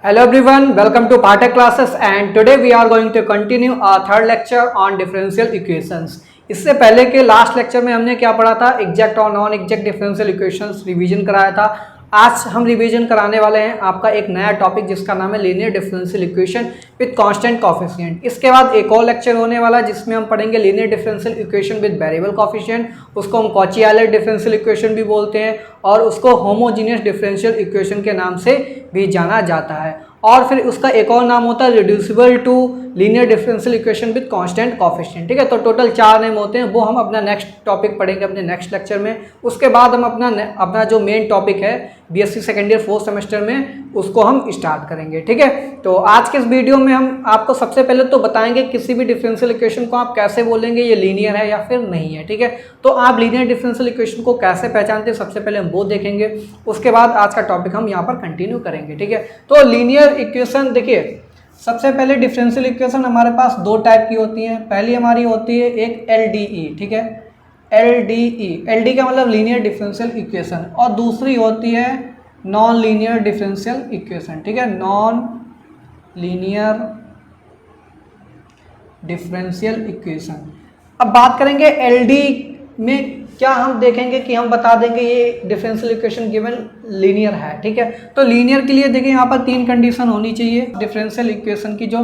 Hello everyone, welcome to Pathak classes and today we are going to continue our third lecture on differential equations. इससे पहले के last lecture में हमने क्या पढ़ा था, एग्जैक्ट और non exact differential equations revision कराया था। आज हम रिवीजन कराने वाले हैं आपका एक नया टॉपिक जिसका नाम है linear differential equation with constant coefficient. इसके बाद एक और लेक्चर होने वाला है जिसमें हम पढ़ेंगे linear differential equation with variable coefficient, उसको हम कॉची-एयलर डिफरेंशियल इक्वेशन भी बोलते हैं और उसको होमोजीनियस डिफरेंशियल इक्वेशन के नाम से भी जाना जाता है। और फिर उसका एक और नाम होता है reducible to linear differential equation with constant coefficient. ठीक है, तो टोटल 4 नेम होते हैं, वो हम अपना नेक्स्ट टॉपिक पढ़ेंगे अपने नेक्स्ट लेक्चर में। उसके बाद हम अपना जो मेन टॉपिक है BSc second year 4th semester में उसको हम स्टार्ट करेंगे। ठीक है, तो आज के इस वीडियो में हम आपको सबसे पहले तो बताएंगे किसी भी डिफरेंशियल इक्वेशन को आप कैसे बोलेंगे, ये लीनियर है या फिर नहीं है। ठीक है, तो आप लीनियर डिफरेंशियल इक्वेशन को कैसे पहचानते हैं सबसे पहले हम वो देखेंगे। उसके बाद आज का टॉपिक हम यहाँ पर कंटिन्यू करेंगे। ठीक है, तो लीनियर इक्वेशन देखिए, सबसे पहले डिफरेंशियल इक्वेशन हमारे पास दो टाइप की होती हैं। पहली हमारी होती है एक LDE। ठीक है, LDE का मतलब लीनियर डिफरेंशियल इक्वेशन, और दूसरी होती है नॉन लीनियर डिफरेंशियल इक्वेशन। ठीक है, नॉन लीनियर डिफरेंशियल इक्वेशन। अब बात करेंगे LD में, क्या हम देखेंगे कि हम बता देंगे ये डिफरेंशियल इक्वेशन गिवन लीनियर है। ठीक है, तो लीनियर के लिए देखिए यहाँ पर 3 कंडीशन होनी चाहिए। डिफरेंशियल इक्वेशन की जो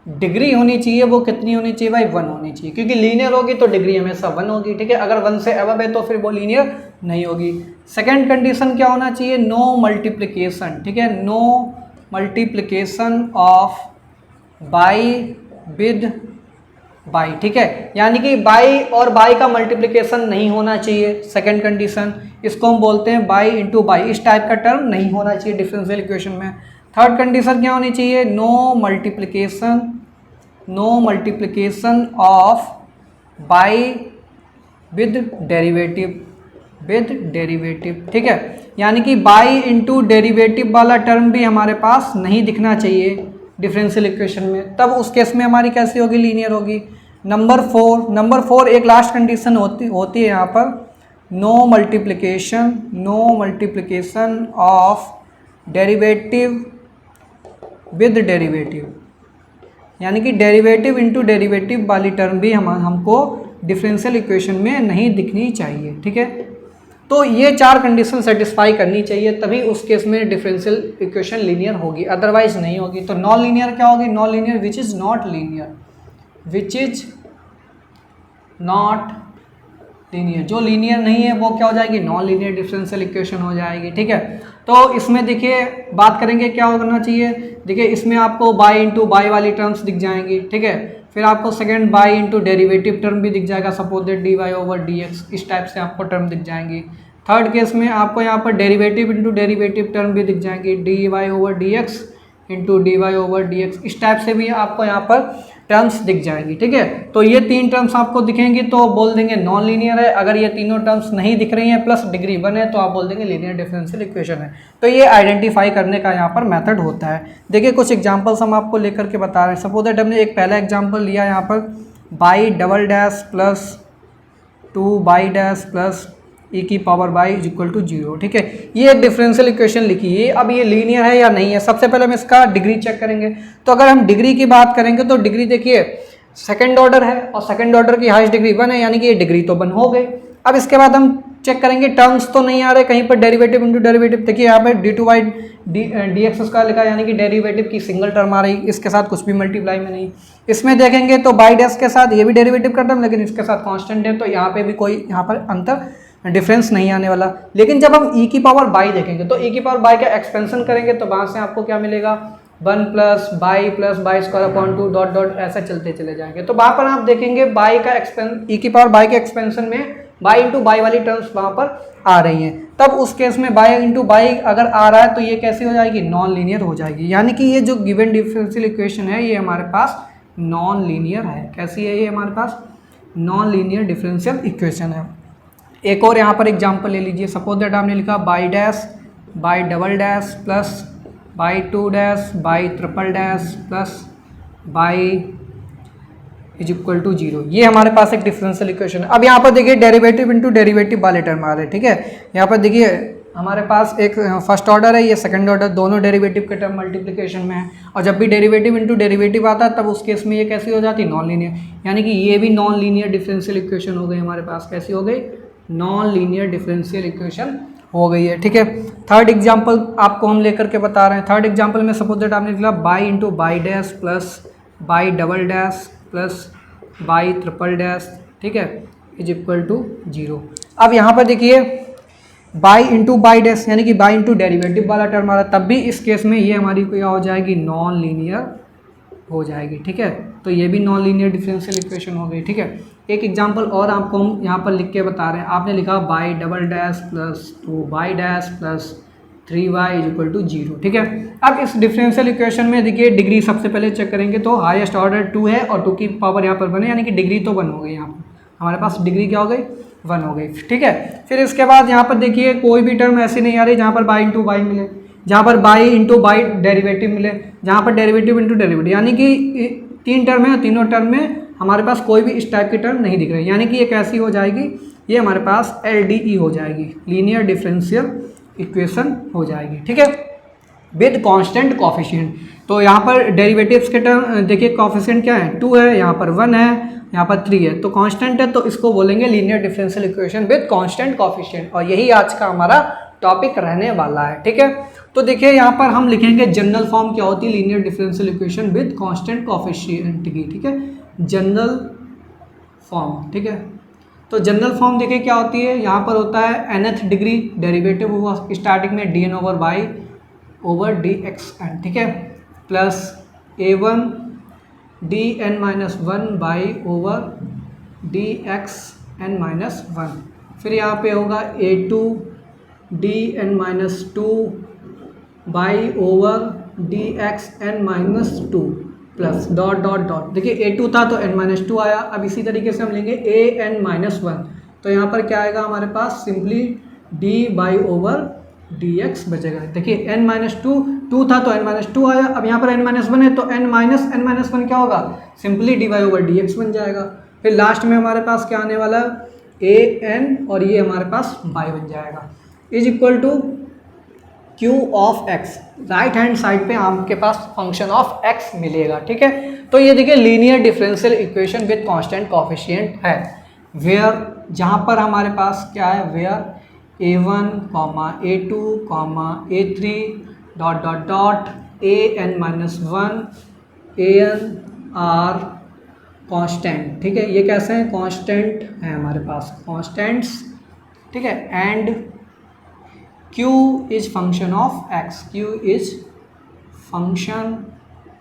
डिग्री होनी चाहिए वो कितनी होनी चाहिए भाई, 1 होनी चाहिए, क्योंकि लीनियर होगी तो डिग्री हमेशा 1 होगी। ठीक है, अगर 1 से अबव है तो फिर वो लीनियर नहीं होगी। सेकेंड कंडीशन क्या होना चाहिए, नो मल्टीप्लिकेशन। ठीक है, no multiplication of Y with Y. ठीक है, यानी कि बाई और बाई का मल्टीप्लिकेशन नहीं होना चाहिए। सेकंड कंडीशन, इसको हम बोलते हैं बाई इंटू बाई, इस टाइप का टर्म नहीं होना चाहिए डिफरेंशियल इक्वेशन में। थर्ड कंडीशन क्या होनी चाहिए, no multiplication of Y with derivative. ठीक है, यानी कि बाई इंटू डेरिवेटिव वाला टर्म भी हमारे पास नहीं दिखना चाहिए डिफरेंशियल इक्वेशन में, तब उस केस में हमारी कैसी होगी, लीनियर होगी। नंबर 4 एक लास्ट कंडीशन होती है यहाँ पर, no multiplication of derivative with derivative, यानी कि डेरिवेटिव इंटू डेरिवेटिव वाली टर्म भी हमको डिफरेंशियल इक्वेशन में नहीं दिखनी चाहिए। ठीक है, तो ये 4 कंडीशन सेटिस्फाई करनी चाहिए, तभी उस केस में डिफरेंशियल इक्वेशन लीनियर होगी, अदरवाइज नहीं होगी। तो नॉन लीनियर क्या होगी, non linear which is not linear, जो लीनियर नहीं है वो क्या हो जाएगी, नॉन लीनियर डिफरेंशियल इक्वेशन हो जाएगी। ठीक है, तो इसमें देखिए बात करेंगे क्या करना चाहिए। देखिए इसमें आपको बाई इंटू बाई वाली टर्म्स दिख जाएंगी। ठीक है, फिर आपको second by into derivative term भी दिख जाएगा, सपोज दैट dy/dx, इस टाइप से आपको टर्म दिख जाएंगी। थर्ड केस में आपको यहाँ पर डेरिवेटिव इंटू डेरिवेटिव टर्म भी दिख जाएंगी, dy/dx इंटू dy/dx, इस टाइप से भी आपको यहाँ पर टर्म्स दिख जाएंगी। ठीक है, तो ये 3 टर्म्स आपको दिखेंगी तो बोल देंगे नॉन लीनियर है। अगर ये तीनों टर्म्स नहीं दिख रही हैं प्लस डिग्री 1 है तो आप बोल देंगे लीनियर डिफरेंशियल इक्वेशन है। तो ये आइडेंटिफाई करने का यहाँ पर मेथड होता है। देखिए कुछ एग्जांपल्स हम आपको लेकर के बता रहे हैं। सपोज दैट हमने एक पहला एग्जांपल लिया यहाँ पर, Y double dash plus 2 Y dash plus e की power Y is equal to 0। ठीक है, ये एक डिफरेंशियल इक्वेशन लिखी है। अब ये लीनियर है या नहीं है, सबसे पहले हम इसका डिग्री चेक करेंगे। तो अगर हम डिग्री की बात करेंगे तो डिग्री देखिए सेकंड ऑर्डर है और सेकंड ऑर्डर की हाईएस्ट डिग्री 1 है, यानी कि ये डिग्री तो 1 हो गई। अब इसके बाद हम चेक करेंगे टर्म्स तो नहीं आ रहे कहीं पर, डेरिवेटिव इंटू डेरिवेटिव। देखिए यहाँ पर d2/dx लिखा, यानी कि डेरिवेटिव की सिंगल टर्म आ रही, इसके साथ कुछ भी मल्टीप्लाई में नहीं। इसमें देखेंगे तो बाई डैश के साथ ये भी डेरिवेटिव का टर्म, लेकिन इसके साथ कांस्टेंट है, तो यहाँ पे भी कोई यहाँ पर अंतर डिफरेंस नहीं आने वाला। लेकिन जब हम e की पावर बाई देखेंगे तो e की पावर बाई का एक्सपेंशन करेंगे तो वहाँ से आपको क्या मिलेगा, 1 plus by square upon 2 dot dot ऐसा चलते चले जाएंगे। तो वहाँ पर आप देखेंगे बाई का e की पावर बाई के एक्सपेंशन में बाई इंटू बाई वाली टर्म्स वहाँ पर आ रही हैं। तब उस केस में बाई इंटू बाई अगर आ रहा है तो ये कैसी हो जाएगी, नॉन लीनियर हो जाएगी। यानी कि ये जो गिवन डिफरेंशियल इक्वेशन है ये हमारे पास नॉन लीनियर है। कैसी है ये, हमारे पास नॉन लीनियर डिफरेंशियल इक्वेशन है। एक और यहाँ पर एग्जांपल ले लीजिए। सपोज दैट आपने लिखा Y dash Y double dash plus Y 2 dash Y triple dash plus Y is equal to 0। ये हमारे पास एक डिफरेंशियल इक्वेशन है। अब यहाँ पर देखिए डेरिवेटिव इंटू डेरिवेटिव वाले टर्म आ रहे हैं। ठीक है, यहाँ पर देखिए हमारे पास एक फर्स्ट ऑर्डर है, ये सेकंड ऑर्डर, दोनों डेरिवेटिव के टर्म मल्टीप्लिकेशन में है। और जब भी डेरिवेटिव इनटू डेरिवेटिव आता है तब उस केस में ये कैसी हो जाती है, नॉन लीनियर, यानी कि ये भी नॉन लीनियर डिफरेंशियल इक्वेशन हो गई हमारे पास। कैसी हो गई, नॉन लीनियर डिफरेंशियल इक्वेशन हो गई है। ठीक है, थर्ड एग्जाम्पल आपको हम लेकर के बता रहे हैं। थर्ड एग्जाम्पल में सपोज दैट आपने लिखा by into by dash plus by double dash plus by triple dash, ठीक है, इज इक्वल टू 0। अब यहाँ पर देखिए बाई इंटू बाई डैश यानी कि बाई इंटू डेरिवेटिव वाला टर्म आ रहा है, तब भी इस केस में ये हमारी क्या हो जाएगी, नॉन लीनियर हो जाएगी। ठीक है, तो ये भी नॉन लीनियर डिफरेंशियल इक्वेशन हो गई। ठीक है, एक एग्जांपल और आपको हम यहाँ पर लिख के बता रहे हैं। आपने लिखा Y double dash plus 2 Y dash plus 3y is equal to 0। ठीक है, अब इस डिफरेंशियल इक्वेशन में देखिए डिग्री सबसे पहले चेक करेंगे तो हाईएस्ट ऑर्डर 2 है और 2 की पावर यहाँ पर बने, यानी कि डिग्री तो 1 हो गई। यहाँ पर हमारे पास डिग्री क्या हो गई, 1 हो गई। ठीक है, फिर इसके बाद यहाँ पर देखिए कोई भी टर्म ऐसी नहीं आ रही जहाँ पर बाई इंटू बाई मिले, जहाँ पर बाई इंटू बाई डेरिवेटिव मिले, जहाँ पर डेरिवेटिव इंटू डेरिवेटिव, यानी कि 3 टर्म है, तीनों टर्म में हमारे पास कोई भी इस टाइप की टर्म नहीं दिख रही, यानी कि ये कैसी हो जाएगी, ये हमारे पास LDE हो जाएगी, लीनियर डिफरेंशियल इक्वेशन हो जाएगी। ठीक है, विद कांस्टेंट कोफिशिएंट। तो यहाँ पर डेरिवेटिव्स के टर्म देखिए कोफिशिएंट क्या है, 2 है, यहाँ पर 1 है, यहाँ पर 3 है, तो कांस्टेंट है, तो इसको बोलेंगे linear differential equation with constant coefficient. और यही आज का हमारा टॉपिक रहने वाला है। ठीक है, तो देखिए यहाँ पर हम लिखेंगे जनरल फॉर्म क्या होती है linear differential equation with constant coefficient की। ठीक है, जनरल फॉर्म। ठीक है, तो जनरल फॉर्म देखिए क्या होती है, यहाँ पर होता है nth डिग्री डेरिवेटिव हुआ स्टार्टिंग में dn over y over dxn, ठीक है, plus a1 dn minus 1 by over dxn minus 1, फिर यहाँ पे होगा a2 dn minus 2 by over dxn minus 2 plus dot dot dot. देखिए a2 था तो n माइनस 2 आया। अब इसी तरीके से हम लेंगे an माइनस 1, तो यहाँ पर क्या आएगा हमारे पास, simply d by over dx बचेगा। देखिए n माइनस 2 था तो n माइनस 2 आया। अब यहाँ पर n माइनस 1 है तो n माइनस 1 क्या होगा, simply D Y over dx बन जाएगा। फिर लास्ट में हमारे पास क्या आने वाला है, an और ये हमारे पास y बन जाएगा, is equal to q of x। Right hand side पे आपके पास फंक्शन ऑफ x मिलेगा। ठीक है, तो ये देखिए linear differential equation with constant coefficient है, वेयर जहाँ पर हमारे पास क्या है, where a1, a2, a3 dot dot dot an minus 1 an are constant. ठीक है, ये कैसे हैं, कांस्टेंट है हमारे पास, कांस्टेंट्स। ठीक है, and q is function of x, q is function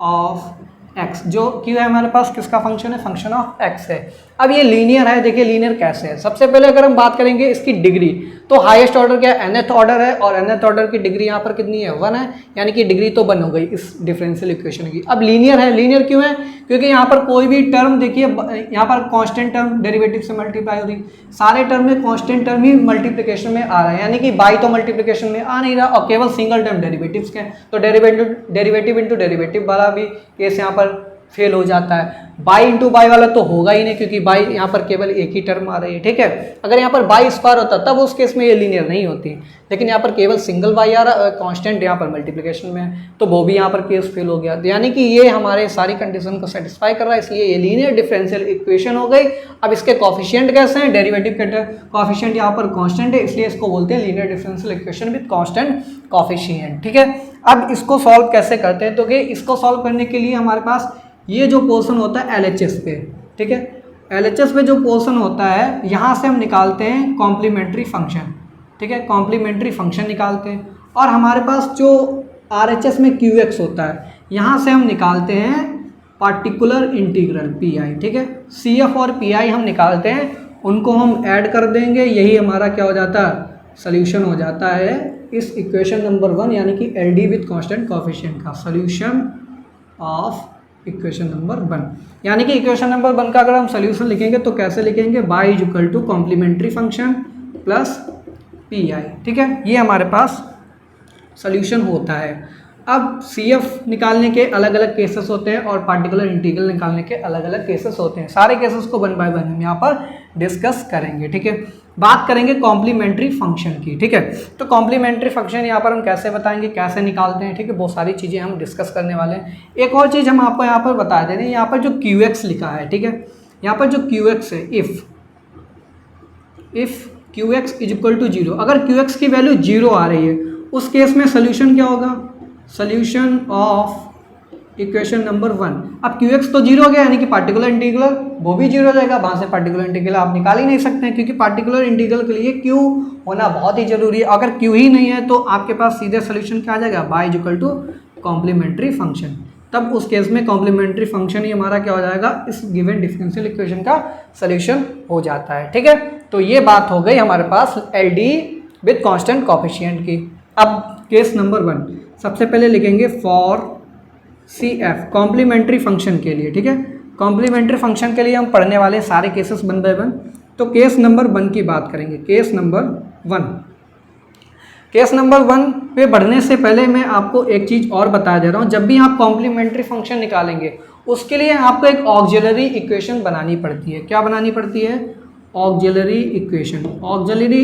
of x, जो q है हमारे पास किसका फंक्शन है, फंक्शन ऑफ x है। अब ये लीनियर है, देखिए लीनियर कैसे है। सबसे पहले अगर हम बात करेंगे इसकी डिग्री, तो हाईएस्ट ऑर्डर क्या है, nth ऑर्डर है, और nth ऑर्डर की डिग्री यहाँ पर कितनी है, 1 है, यानी कि डिग्री तो 1 हो गई इस डिफरेंशियल इक्वेशन की। अब लीनियर है, लीनियर क्यों है, क्योंकि यहाँ पर कोई भी टर्म देखिए, यहाँ पर कांस्टेंट टर्म डेरिवेटिव से मल्टीप्लाई हो रही, सारे टर्म में कांस्टेंट टर्म ही मल्टीप्लिकेशन में आ रहा है, यानी कि बाई तो मल्टीप्लिकेशन में आ नहीं रहा, और केवल सिंगल टर्म डेरिवेटिव्स के, तो डेरिवेटिव इंटू डेरिवेटिव वाला भी केस यहाँ पर फेल हो जाता है। बाई इंटू बाई वाला तो होगा ही नहीं, क्योंकि बाई यहाँ पर केवल एक ही टर्म आ रही है। ठीक है, अगर यहाँ पर बाई स्क्वायर होता तब उस केस में ये लीनियर नहीं होती, लेकिन यहाँ पर केवल सिंगल बाई आ रहा है, कांस्टेंट यहाँ पर मल्टीप्लिकेशन में है, तो वो भी यहाँ पर केस फेल हो गया, यानी कि ये हमारे सारी कंडीशन को सेटिस्फाई कर रहा है, इसलिए ये लीनियर डिफरेंशियल इक्वेशन हो गई। अब इसके कोफिशिएंट कैसे हैं, डेरिवेटिव के कोफिशिएंट यहाँ पर कांस्टेंट है, इसलिए इसको बोलते हैं linear differential equation with constant coefficient. ठीक है, अब इसको सॉल्व कैसे करते हैं, तो कि इसको सॉल्व करने के लिए हमारे पास ये जो पोर्शन होता है LHS पे, ठीक है, LHS पे जो पोर्शन होता है यहाँ से हम निकालते हैं कॉम्प्लीमेंट्री फंक्शन। ठीक है, कॉम्प्लीमेंट्री फंक्शन निकालते हैं, और हमारे पास जो RHS में QX होता है यहाँ से हम निकालते हैं पार्टिकुलर इंटीग्रल PI। ठीक है, CF और PI हम निकालते हैं, उनको हम ऐड कर देंगे, यही हमारा क्या हो जाता है, सोल्यूशन हो जाता है इस इक्वेशन नंबर 1, यानी कि LD विद कांस्टेंट कोफिशिएंट का सोल्यूशन ऑफ इक्वेशन नंबर 1। यानी कि इक्वेशन नंबर 1 का अगर हम सोल्यूशन लिखेंगे तो कैसे लिखेंगे, Y is equal to complementary function plus PI। ठीक है, ये हमारे पास सोल्यूशन होता है। अब CF निकालने के अलग अलग केसेस होते हैं और पार्टिकुलर इंटीग्रल निकालने के अलग अलग केसेस होते हैं, सारे केसेस को 1 बाय 1 हम यहाँ पर डिस्कस करेंगे। ठीक है, बात करेंगे कॉम्प्लीमेंट्री फंक्शन की। ठीक है, तो कॉम्प्लीमेंट्री फंक्शन यहाँ पर हम कैसे बताएंगे, कैसे निकालते हैं। ठीक है, बहुत सारी चीज़ें हम डिस्कस करने वाले हैं। एक और चीज़ हम आपको यहाँ पर बता दे रहे हैं, यहाँ पर जो QX लिखा है, ठीक है, यहाँ पर जो QX है, if QX is equal to 0, अगर QX की वैल्यू 0 आ रही है उस केस में सोल्यूशन क्या होगा, सोल्यूशन ऑफ इक्वेशन नंबर 1। अब QX तो 0 हो गया, यानी कि पार्टिकुलर इंटीग्रल वो भी 0 हो जाएगा। वहाँ से पार्टिकुलर इंटीग्रल आप निकाल ही नहीं सकते हैं, क्योंकि पार्टिकुलर इंटीग्रल के लिए Q होना बहुत ही जरूरी है। अगर Q ही नहीं है तो आपके पास सीधे सोल्यूशन क्या आ जाएगा, y is equal to complementary function. तब उस केस में कॉम्प्लीमेंट्री फंक्शन ही हमारा क्या हो जाएगा, इस गिवन डिफरेंशियल इक्वेशन का सोल्यूशन हो जाता है। ठीक है, तो ये बात हो गई हमारे पास LD विद कांस्टेंट कोएफिशिएंट की। अब केस नंबर 1 सबसे पहले लिखेंगे फॉर CF कॉम्प्लीमेंट्री फंक्शन के लिए। ठीक है, कॉम्प्लीमेंट्री फंक्शन के लिए हम पढ़ने वाले सारे केसेस 1 बाय 1। तो केस नंबर 1 की बात करेंगे। केस नंबर 1 पे बढ़ने से पहले मैं आपको एक चीज़ और बता दे रहा हूँ। जब भी आप कॉम्प्लीमेंट्री फंक्शन निकालेंगे उसके लिए आपको एक ऑक्सिलरी इक्वेशन बनानी पड़ती है। क्या बनानी पड़ती है, ऑक्सिलरी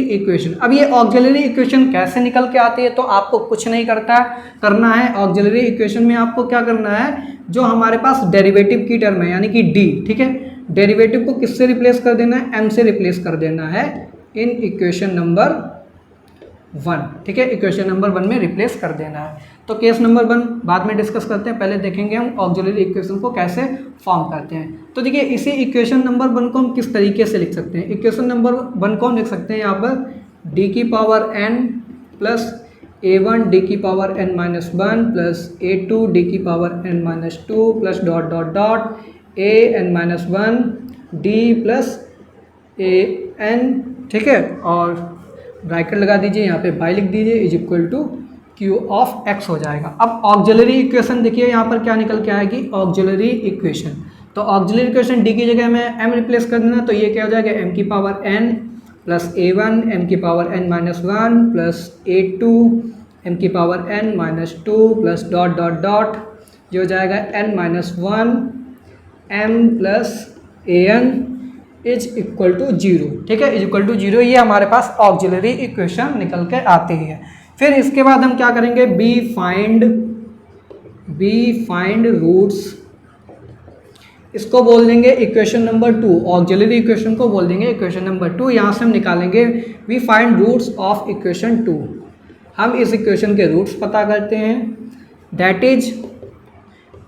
इक्वेशन। अब ये ऑक्सिलरी इक्वेशन कैसे निकल के आती है, तो आपको कुछ नहीं करना है। ऑक्सिलरी इक्वेशन में आपको क्या करना है, जो हमारे पास डेरिवेटिव की टर्म है यानी कि D, ठीक है, डेरिवेटिव को किससे रिप्लेस कर देना है, M से रिप्लेस कर देना है इन इक्वेशन नंबर 1। ठीक है, इक्वेशन नंबर 1 में रिप्लेस कर देना है। तो केस नंबर 1 बाद में डिस्कस करते हैं, पहले देखेंगे हम ऑक्सिलरी इक्वेशन को कैसे फॉर्म करते हैं। तो देखिए, इसी इक्वेशन नंबर 1 को हम किस तरीके से लिख सकते हैं। इक्वेशन नंबर 1 को हम लिख सकते हैं यहाँ पर d की power n plus a1 d की power n minus 1 plus a2 d की power n minus 2 plus dot dot dot a n minus 1 d plus a n। ठीक है, और ब्रैकेट लगा दीजिए, यहाँ पे बाई लिख दीजिए, is equal to Q of X हो जाएगा। अब ऑक्सिलरी इक्वेशन देखिए यहाँ पर क्या निकल के आएगी, ऑक्सिलरी इक्वेशन। तो ऑक्सिलरी इक्वेशन D की जगह में M रिप्लेस कर देना, तो ये क्या हो जाएगा, M की power n plus a1 M की power n minus 1 plus a2 M की power n minus 2 plus dot dot dot, ये हो जाएगा n minus 1 M plus an is equal to 0। ठीक है, इज इक्वल टू 0, ये हमारे पास ऑक्सिलरी इक्वेशन निकल के आती है। फिर इसके बाद हम क्या करेंगे, बी फाइंड रूट्स, इसको बोल देंगे इक्वेशन नंबर 2। ऑक्सिलरी इक्वेशन को बोल देंगे इक्वेशन नंबर 2। यहाँ से हम निकालेंगे we find roots of equation 2। हम इस इक्वेशन के रूट्स पता करते हैं, that is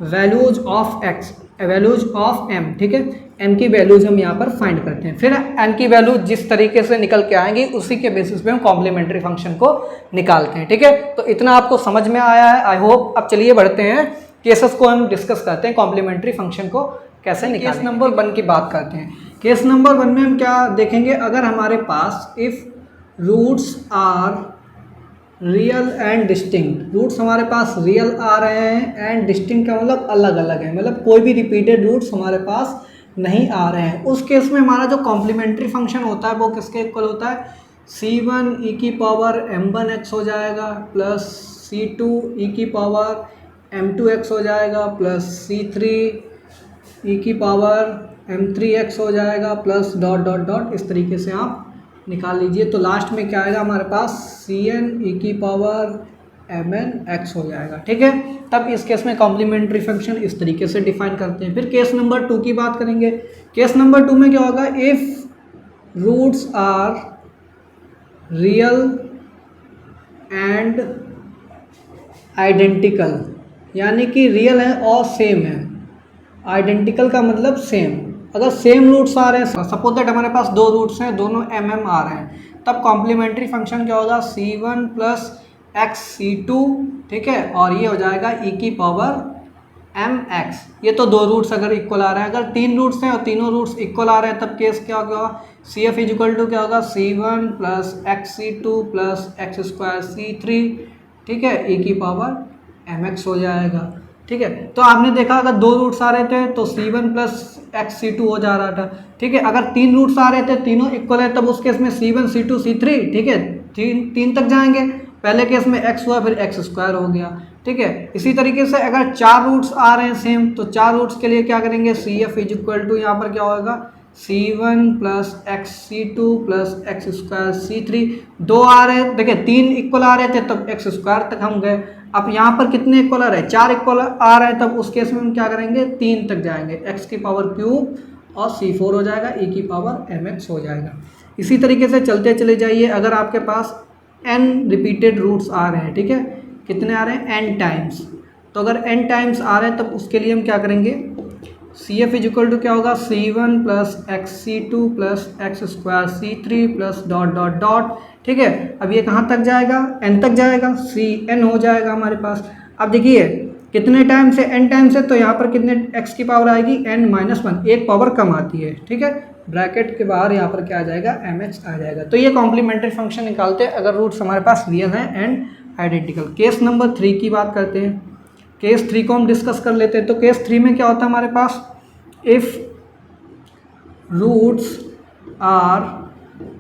values of x, values of m। ठीक है, m की वैल्यूज हम यहाँ पर फाइंड करते हैं। फिर m की वैल्यू जिस तरीके से निकल के आएंगी उसी के बेसिस पे हम कॉम्प्लीमेंट्री फंक्शन को निकालते हैं। ठीक है, तो इतना आपको समझ में आया है, आई होप। अब चलिए बढ़ते हैं, केसेस को हम डिस्कस करते हैं, कॉम्प्लीमेंट्री फंक्शन को कैसे निकालें। केस नंबर 1 की बात करते हैं। केस नंबर 1 में हम क्या देखेंगे, अगर हमारे पास if roots are real and distinct, roots हमारे पास रियल आ रहे हैं एंड डिस्टिंक्ट का मतलब अलग अलग है, मतलब कोई भी रिपीटेड रूट्स हमारे पास नहीं आ रहे हैं, उस केस में हमारा जो कॉम्प्लीमेंट्री फंक्शन होता है वो किसके इक्वल होता है, c1 e की पावर m1x हो जाएगा प्लस c2 e की पावर m2x हो जाएगा प्लस c3 e की पावर m3x हो जाएगा प्लस डॉट डॉट डॉट, इस तरीके से आप निकाल लीजिए। तो लास्ट में क्या आएगा हमारे पास, cn e की पावर mn x हो जाएगा। ठीक है, तब इस केस में कॉम्प्लीमेंट्री फंक्शन इस तरीके से डिफाइन करते हैं। फिर केस नंबर 2 की बात करेंगे। केस नंबर 2 में क्या होगा, if roots are real and identical, यानी कि रियल है और सेम है। आइडेंटिकल का मतलब सेम, अगर सेम रूट्स आ रहे हैं, सपोज दैट हमारे पास 2 रूट्स हैं, दोनों mm आ रहे हैं, तब कॉम्प्लीमेंट्री फंक्शन क्या होगा, c1 प्लस x c2। ठीक है, और ये हो जाएगा e की पावर mx। ये तो 2 रूट्स अगर इक्वल आ रहे हैं, अगर 3 रूट्स हैं और तीनों रूट्स इक्वल आ रहे हैं, तब केस क्या होगा, cf इज इक्वल टू क्या होगा, c1 plus x c2 plus x square c3। ठीक है, e की पावर mx हो जाएगा। ठीक है, तो आपने देखा अगर 2 रूट्स आ रहे थे तो c1 प्लस x c2 हो जा रहा था। ठीक है, अगर 3 रूट्स आ रहे थे, तीनों इक्वल है, तब उस केस में c1 c2 c3। ठीक है, 3 तक जाएंगे, पहले केस में x हुआ फिर x स्क्वायर हो गया। ठीक है, इसी तरीके से अगर 4 रूट्स आ रहे हैं सेम, तो 4 रूट्स के लिए क्या करेंगे, CF इज इक्वल टू यहाँ पर क्या होगा, C1 plus x C2 plus x square C3, दो आ रहे, देखिए तीन इक्वल आ रहे थे तब एक्स स्क्वायर तक हम गए। अब यहाँ पर कितने इक्वल आ रहे हैं, चार इक्वल आ रहे हैं, तब उस केस में हम क्या करेंगे, तीन तक जाएंगे, एक्स की पावर क्यूब और C4 हो जाएगा, e की पावर mx हो जाएगा। इसी तरीके से चलते चले जाइए, अगर आपके पास n रिपीटेड रूट्स आ रहे हैं, ठीक है, कितने आ रहे हैं, n टाइम्स, तो अगर n टाइम्स आ रहे हैं तब उसके लिए हम क्या करेंगे, सी एफ इजिकल टू क्या होगा, C1 plus x C2 plus x square C3 plus dot dot dot, ठीक है। अब ये कहाँ तक जाएगा, n तक जाएगा, Cn हो जाएगा हमारे पास। अब देखिए कितने टाइम से, n टाइम से, तो यहाँ पर कितने x की पावर आएगी, n-1, एक पावर कम आती है, ठीक है। ब्रैकेट के बाहर यहाँ पर क्या आ जाएगा, mx आ जाएगा। तो ये कॉम्प्लीमेंट्री फंक्शन निकालते हैं अगर रूट्स हमारे पास रियल हैं एंड आइडेंटिकल। केस नंबर 3 की बात करते हैं, केस 3 को हम डिस्कस कर लेते हैं। तो केस 3 में क्या होता है हमारे पास, इफ़ रूट्स आर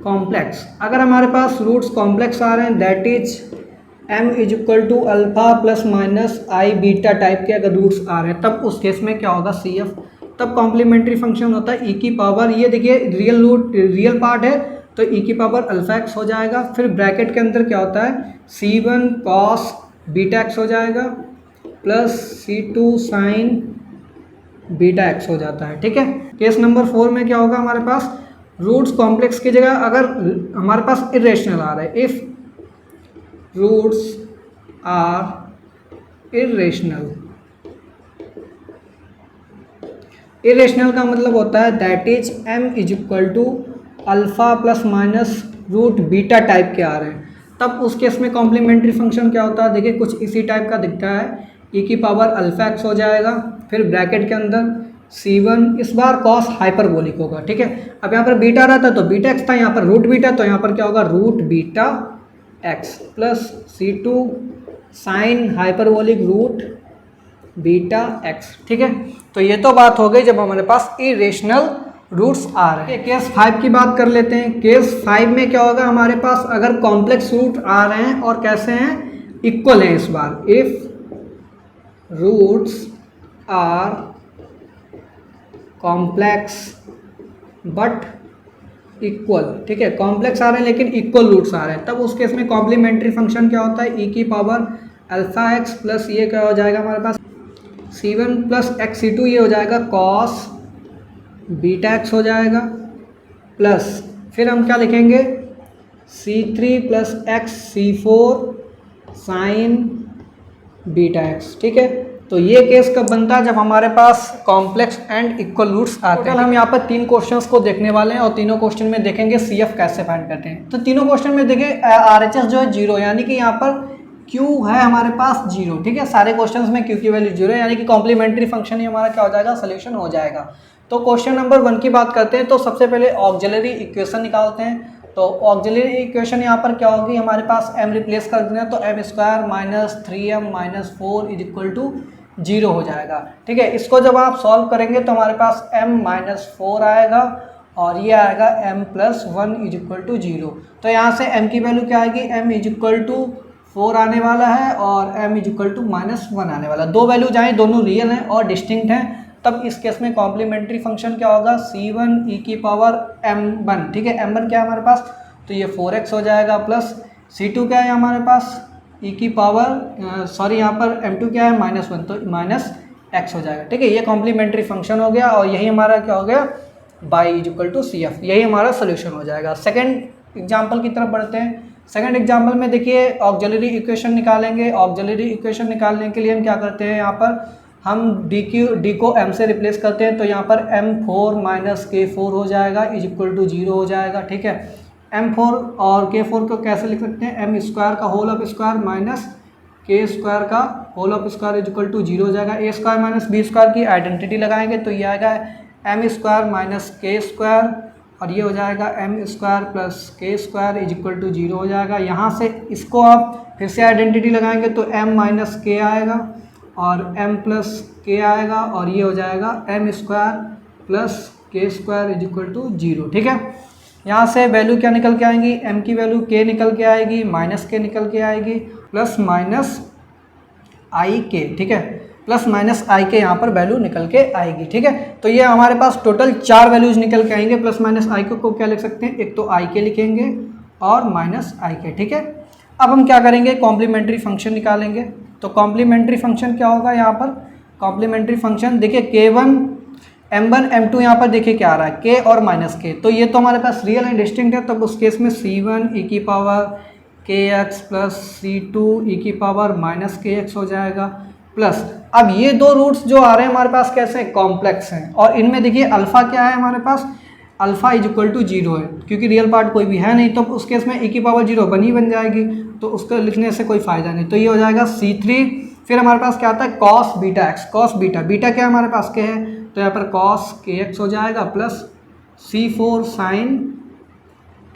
कॉम्प्लेक्स, अगर हमारे पास रूट्स कॉम्प्लेक्स आ रहे हैं, that is m is equal to alpha plus minus I beta type के अगर रूट्स आ रहे हैं, तब उस केस में क्या होगा, सी एफ, तब कॉम्प्लीमेंट्री फंक्शन होता है e की पावर, ये देखिए रियल रूट, रियल पार्ट है तो e की पावर अल्फा एक्स हो जाएगा, फिर ब्रैकेट के अंदर क्या होता है, C1 कॉस बीटा एक्स हो जाएगा plus C2 sign beta x हो जाता है, ठीक है। केस नंबर 4 में क्या होगा हमारे पास, रूट्स कॉम्प्लेक्स की जगह अगर हमारे पास इरेशनल आ रहा है, if roots are irrational, irrational का मतलब होता है that is m is equal to alpha plus minus root beta type के आ रहे हैं, तब उस केस में कॉम्प्लीमेंट्री फंक्शन क्या होता है, देखिए कुछ इसी टाइप का दिखता है, e की पावर अल्फा एक्स हो जाएगा, फिर ब्रैकेट के अंदर C1 इस बार कॉस हाइपरबोलिक होगा, ठीक है। अब यहाँ पर बीटा रहता तो बीटा एक्स था, यहाँ पर रूट बीटा, तो यहाँ पर क्या होगा, root beta X plus C2 sine hyperbolic root beta X, ठीक है। तो ये तो बात हो गई जब हमारे पास इरेशनल रूट्स आ रहे हैं। केस 5 की बात कर लेते हैं। केस 5 में क्या होगा हमारे पास, अगर कॉम्प्लेक्स रूट आ रहे हैं और कैसे हैं, इक्वल हैं इस बार, if roots are complex but equal, ठीक है, कॉम्प्लेक्स आ रहे हैं लेकिन इक्वल रूट्स आ रहे हैं, तब उस केस में कॉम्प्लीमेंट्री फंक्शन क्या होता है, e की पावर अल्फा एक्स प्लस ये क्या हो जाएगा हमारे पास, C1 प्लस एक्स C2, ये हो जाएगा कॉस बीटा एक्स हो जाएगा, प्लस फिर हम क्या लिखेंगे, C3 plus x C4 sign beta X, ठीक है। तो ये केस कब बनता है, जब हमारे पास कॉम्प्लेक्स एंड इक्वल रूट्स आते हैं। हम यहाँ पर 3 क्वेश्चंस को देखने वाले हैं और तीनों क्वेश्चन में देखेंगे CF कैसे फाइंड करते हैं। तो तीनों क्वेश्चन में देखिए RHS जो है 0, यानी कि यहाँ पर Q है हमारे पास 0, ठीक है, सारे क्वेश्चंस में Q की वैल्यू 0 है, यानी कि कॉम्प्लीमेंट्री फंक्शन ही हमारा क्या हो जाएगा, सोल्यूशन हो जाएगा। तो क्वेश्चन नंबर 1 की बात करते हैं। तो सबसे पहले ऑक्सिलरी इक्वेशन निकालते हैं। तो ऑक्सिलरी इक्वेशन यहाँ पर क्या होगी, हमारे पास m रिप्लेस कर देना, तो m square minus 3m minus 4 is equal to 0 हो जाएगा, ठीक है। इसको जब आप सॉल्व करेंगे तो हमारे पास m माइनस 4 आएगा और ये आएगा m plus 1 is equal to 0। तो यहाँ से m की वैल्यू क्या आएगी, m इज इक्वल टू 4 आने वाला है और m is equal to minus 1 आने वाला। दो वैल्यू जाएँ, दोनों रियल हैं और डिस्टिंक्ट हैं, तब इस केस में कॉम्प्लीमेंट्री फंक्शन क्या होगा, C1 e की पावर m1, ठीक है, m1 क्या है हमारे पास, तो ये 4x हो जाएगा, प्लस C2 क्या है हमारे पास, e की पावर सॉरी यहाँ पर m2 क्या है, -1, तो माइनस x हो जाएगा, ठीक है। ये कॉम्प्लीमेंट्री फंक्शन हो गया और यही हमारा क्या हो गया, Y is equal to CF, यही हमारा सोल्यूशन हो जाएगा। सेकंड एग्जाम्पल की तरफ बढ़ते हैं। सेकंड एग्जाम्पल में देखिए ऑक्सिलरी इक्वेशन निकालेंगे। ऑक्सिलरी इक्वेशन निकालने के लिए हम क्या करते हैं, यहाँ पर हम d को m से रिप्लेस करते हैं, तो यहाँ पर m4 माइनस k4 हो जाएगा इज इक्वल टू 0 हो जाएगा, ठीक है। m4 और k4 को कैसे लिख सकते हैं, m स्क्वायर का whole of square minus k square का whole of square is equal to 0 हो जाएगा। a square minus b square की आइडेंटिटी लगाएंगे तो ये आएगा m square minus k square और ये हो जाएगा m square plus k square is equal to 0 हो जाएगा। यहाँ से इसको आप फिर से आइडेंटिटी लगाएंगे तो m माइनस k आएगा और m प्लस k आएगा और ये हो जाएगा m square plus k square is equal to 0, ठीक है। यहाँ से वैल्यू क्या निकल के आएंगी, m की वैल्यू k निकल के आएगी, माइनस k निकल के आएगी, प्लस माइनस i k, ठीक है। प्लस माइनस आई के यहाँ पर वैल्यू निकल के आएगी। ठीक है, तो ये हमारे पास टोटल 4 वैल्यूज निकल के आएंगे। प्लस माइनस आई को क्या लिख सकते हैं, एक तो आई के लिखेंगे और माइनस आई के। ठीक है, अब हम क्या करेंगे, कॉम्प्लीमेंट्री फंक्शन निकालेंगे। तो कॉम्प्लीमेंट्री फंक्शन क्या होगा यहाँ पर, कॉम्प्लीमेंट्री फंक्शन देखिए K1 M1 M2 यहाँ पर देखिए क्या आ रहा है, K और माइनस K, तो ये तो हमारे पास रियल एंड डिस्टिंक्ट है। तब उस केस में C1 e की power kx plus C2 e की पावर माइनस kx हो जाएगा। प्लस अब ये दो रूट्स जो आ रहे हैं हमारे पास कैसे हैं, कॉम्प्लेक्स हैं, और इनमें देखिए अल्फ़ा क्या है हमारे पास, अल्फ़ा इज इक्वल टू 0 है, क्योंकि रियल पार्ट कोई भी है नहीं, तो उस केस में e की पावर 0 बन जाएगी, तो उसको लिखने से कोई फ़ायदा नहीं। तो ये हो जाएगा C3। फिर हमारे पास क्या आता है, cos beta x, cos beta, beta क्या हमारे पास के है, तो यहाँ पर कॉस kx हो जाएगा प्लस C4 साइन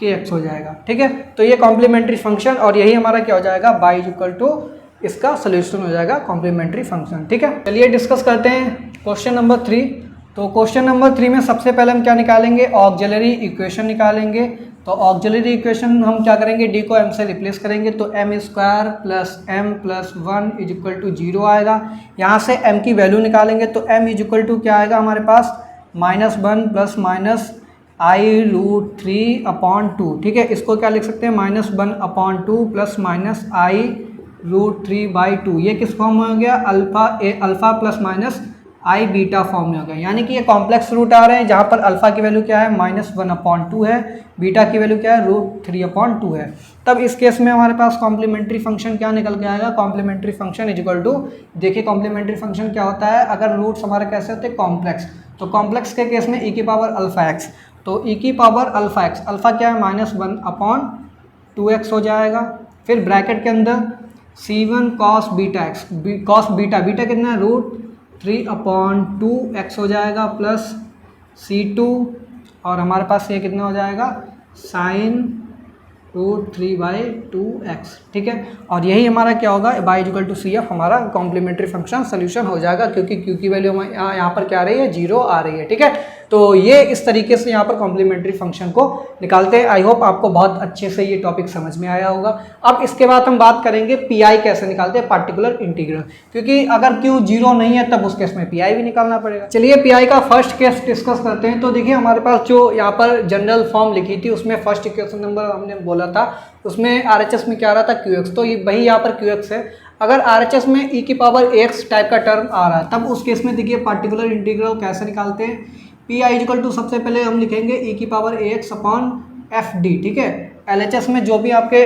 kx हो जाएगा। ठीक है, तो ये कॉम्प्लीमेंट्री फंक्शन, और यही हमारा क्या हो जाएगा, y इज इक्वल टू इसका सोल्यूशन हो जाएगा कॉम्प्लीमेंट्री फंक्शन। ठीक है, चलिए डिस्कस करते हैं क्वेश्चन नंबर 3। तो क्वेश्चन नंबर 3 में सबसे पहले हम क्या निकालेंगे, ऑक्सिलरी इक्वेशन निकालेंगे। तो ऑक्सिलरी इक्वेशन हम क्या करेंगे, d को m से रिप्लेस करेंगे, तो m square plus m plus 1 is equal to 0 आएगा। यहाँ से m की वैल्यू निकालेंगे, तो m इज इक्वल टू क्या आएगा हमारे पास, -1 प्लस माइनस i√3/2। ठीक है, इसको क्या लिख सकते हैं, -1/2 प्लस माइनस i√3/2। ये किस फॉर्म में हो गया, alpha plus minus I beta form में हो गया, यानी कि ये कॉम्प्लेक्स रूट आ रहे हैं, जहाँ पर अल्फ़ा की वैल्यू क्या है, -1/2 है, बीटा की वैल्यू क्या है, √3/2 है। तब इस केस में हमारे पास कॉम्प्लीमेंट्री फंक्शन क्या निकल के आएगा, complementary function is equal to, देखिए कॉम्प्लीमेंट्री फंक्शन क्या होता है, अगर रूट्स हमारे कैसे होते हैं, कॉम्प्लेक्स, तो कॉम्प्लेक्स के केस में e की पावर अल्फ़ा एक्स, तो e की पावर अल्फ़ा एक्स, अल्फ़ा क्या है, -1/2x हो जाएगा। फिर ब्रैकेट के अंदर C1 cos beta x, cos beta, beta कितना है, √3/2x हो जाएगा, प्लस C2 और हमारे पास ये कितना हो जाएगा, साइन √3/2x। ठीक है, और यही हमारा क्या होगा, y इक्वल टू CF हमारा कॉम्प्लीमेंट्री फंक्शन सोल्यूशन हो जाएगा, क्योंकि q की वैल्यू यहाँ पर क्या आ रही है, 0 आ रही है। ठीक है, तो ये इस तरीके से यहाँ पर कॉम्प्लीमेंट्री फंक्शन को निकालते हैं। आई होप आपको बहुत अच्छे से ये टॉपिक समझ में आया होगा। अब इसके बाद हम बात करेंगे पीआई कैसे निकालते हैं, पार्टिकुलर इंटीग्रल, क्योंकि अगर q 0 नहीं है तब उस केस में पीआई भी निकालना पड़ेगा। चलिए पीआई का फर्स्ट केस डिस्कस करते हैं। तो देखिए हमारे पास जो यहाँ पर जनरल फॉर्म लिखी थी, उसमें फर्स्ट इक्वेशन नंबर हमने बोला था, उसमें RHS में क्या आ रहा था, qx, तो ये वही यहाँ पर qx है। अगर RHS में e की पावर ax टाइप का टर्म आ रहा है, तब उस केस में देखिए पार्टिकुलर इंटीग्रल कैसे निकालते हैं, पी आई इक्वल टू सबसे पहले हम लिखेंगे e की पावर ax अपॉन fd। ठीक है, LHS में जो भी आपके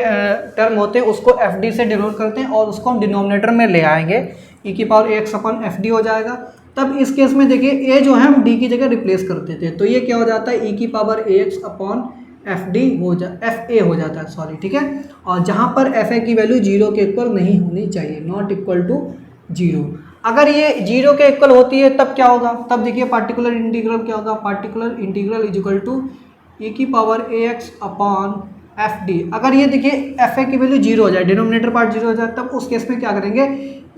टर्म होते हैं उसको fd से डिनोट करते हैं, और उसको हम डिनोमिनेटर में ले आएंगे, e की पावर ax अपॉन fd हो जाएगा। तब इस केस में देखिए a जो है हम d की जगह रिप्लेस करते थे, तो ये क्या हो जाता है, e की पावर ax अपॉन FA हो जाता है, सॉरी। ठीक है, और जहाँ पर FA की वैल्यू 0 के इक्वल नहीं होनी चाहिए, नॉट इक्वल टू 0। अगर ये 0 के इक्वल होती है तब क्या होगा, तब देखिए पार्टिकुलर इंटीग्रल क्या होगा, particular integral is equal to e की पावर ax अपॉन FD। अगर ये देखिए FA की वैल्यू 0 हो जाए, डिनोमिनेटर पार्ट 0 हो जाए, तब उस केस में क्या करेंगे,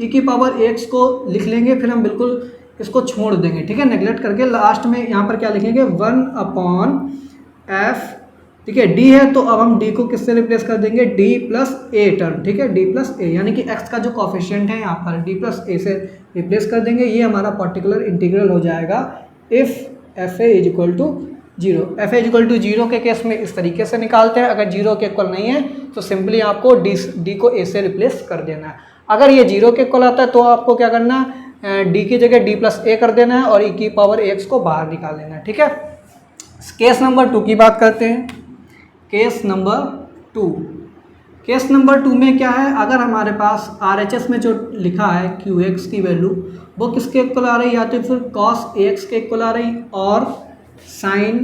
e की पावर ax को लिख लेंगे, फिर हम बिल्कुल इसको छोड़ देंगे। ठीक है, नेगलेक्ट करके लास्ट में यहाँ पर क्या लिखेंगे, 1/f। ठीक है, d है तो अब हम d को किससे रिप्लेस कर देंगे, d प्लस a टर्म। ठीक है, d प्लस a, यानी कि x का जो कॉफिशिएंट है यहाँ पर d प्लस a से रिप्लेस कर देंगे। ये हमारा पर्टिकुलर इंटीग्रल हो जाएगा if fa is equal to 0। fa is equal to 0 के केस में इस तरीके से निकालते हैं। अगर 0 के इक्वल नहीं है तो सिंपली आपको d को a से रिप्लेस कर देना है। अगर ये 0 के इक्वल आता है तो आपको क्या करना है, d की जगह d प्लस a कर देना है और e की पावर ax को बाहर निकाल लेना है। ठीक है, केस नंबर 2 की बात करते हैं। केस नंबर 2 में क्या है, अगर हमारे पास RHS में जो लिखा है qx की वैल्यू वो किसके इक्वल आ रही है, या तो फिर cos ax के इक्वल आ रही और sin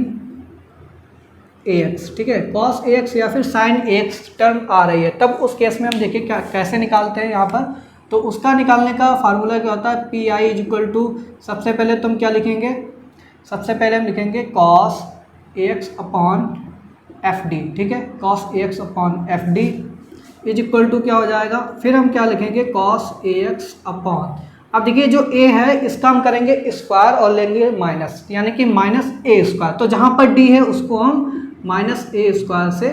ax। ठीक है, cos ax या फिर sin ax टर्म आ रही है, तब उस केस में हम देखिए क्या कैसे निकालते हैं यहाँ पर। तो उसका निकालने का फार्मूला क्या होता है, P I is equal to, सबसे पहले तुम क्या लिखेंगे, सबसे पहले हम लिखेंगे cos ax अपॉन FD। ठीक है, cos ax upon FD is equal to क्या हो जाएगा, फिर हम क्या लिखेंगे, cos ax अपॉन, अब देखिए जो a है इसका हम करेंगे स्क्वायर और लेंगे माइनस, यानी कि माइनस a स्क्वायर। तो जहाँ पर d है उसको हम माइनस a स्क्वायर से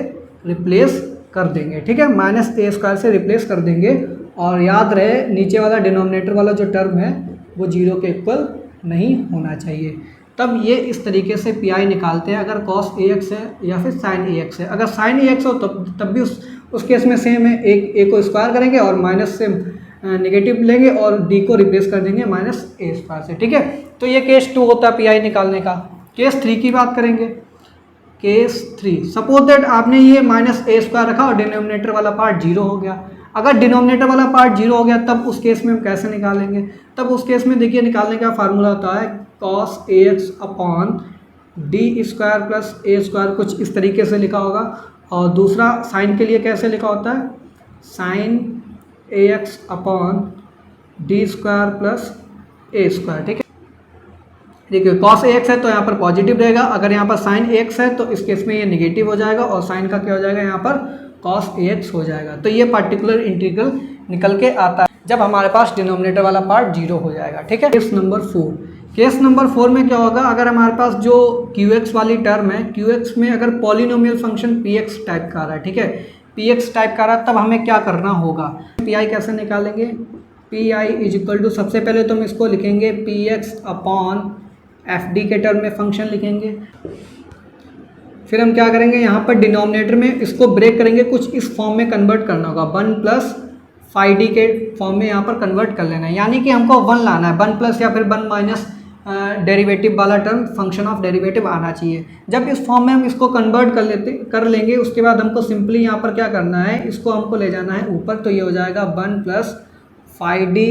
रिप्लेस कर देंगे। ठीक है, माइनस a स्क्वायर से रिप्लेस कर देंगे और याद रहे नीचे वाला डिनोमिनेटर वाला जो टर्म है वो 0 के इक्वल नहीं होना चाहिए। तब ये इस तरीके से पी आई निकालते हैं अगर कॉस ax है या फिर साइन ax है। अगर साइन ax हो तब भी उस केस में सेम है, ए को स्क्वायर करेंगे और माइनस से नेगेटिव लेंगे और डी को रिप्लेस कर देंगे माइनस ए स्क्वायर से, ठीक है। तो ये केस 2 होता है पी आई निकालने का। केस 3 की बात करेंगे। केस 3, सपोज दैट आपने ये माइनस ए स्क्वायर रखा और डिनोमिनेटर वाला पार्ट 0 हो गया। अगर डिनोमिनेटर वाला पार्ट 0 हो गया तब उस केस में हम कैसे निकालेंगे? तब उस केस में देखिए निकालने का फार्मूला होता है cos ax upon D square plus A square, कुछ इस तरीके से लिखा होगा। और दूसरा साइन के लिए कैसे लिखा होता है? Sine ax upon D square plus A square, ठीक है। देखिए cos ax है तो यहाँ पर पॉजिटिव रहेगा, अगर यहाँ पर साइन ax है तो इस केस में ये नेगेटिव हो जाएगा और साइन का क्या हो जाएगा यहाँ पर cos ax हो जाएगा। तो ये पार्टिकुलर इंटीग्रल निकल के आता है जब हमारे पास डिनोमिनेटर वाला पार्ट 0 हो जाएगा, ठीक है। केस नंबर 4, केस नंबर 4 में क्या होगा? अगर हमारे पास जो qx वाली टर्म है, qx में अगर पॉलिनोमियल फंक्शन px टाइप का आ रहा है, ठीक है, px टाइप का आ रहा है, तब हमें क्या करना होगा? pi कैसे निकालेंगे? pi इज इक्वल टू, सबसे पहले तो हम इसको लिखेंगे px अपॉन fd के टर्म में फंक्शन लिखेंगे। फिर हम क्या करेंगे? यहाँ पर डिनोमिनेटर में इसको ब्रेक करेंगे, कुछ इस फॉर्म में कन्वर्ट करना होगा, 1 प्लस फाइव डी के फॉर्म में यहाँ पर कन्वर्ट कर लेना है। यानी कि हमको 1 लाना है, 1 प्लस या फिर 1 माइनस डेरिवेटिव वाला टर्म फंक्शन ऑफ डेरिवेटिव आना चाहिए। जब इस फॉर्म में हम इसको कन्वर्ट कर लेंगे उसके बाद हमको सिंपली यहाँ पर क्या करना है? इसको हमको ले जाना है ऊपर, तो ये हो जाएगा 1 प्लस फाइव डी,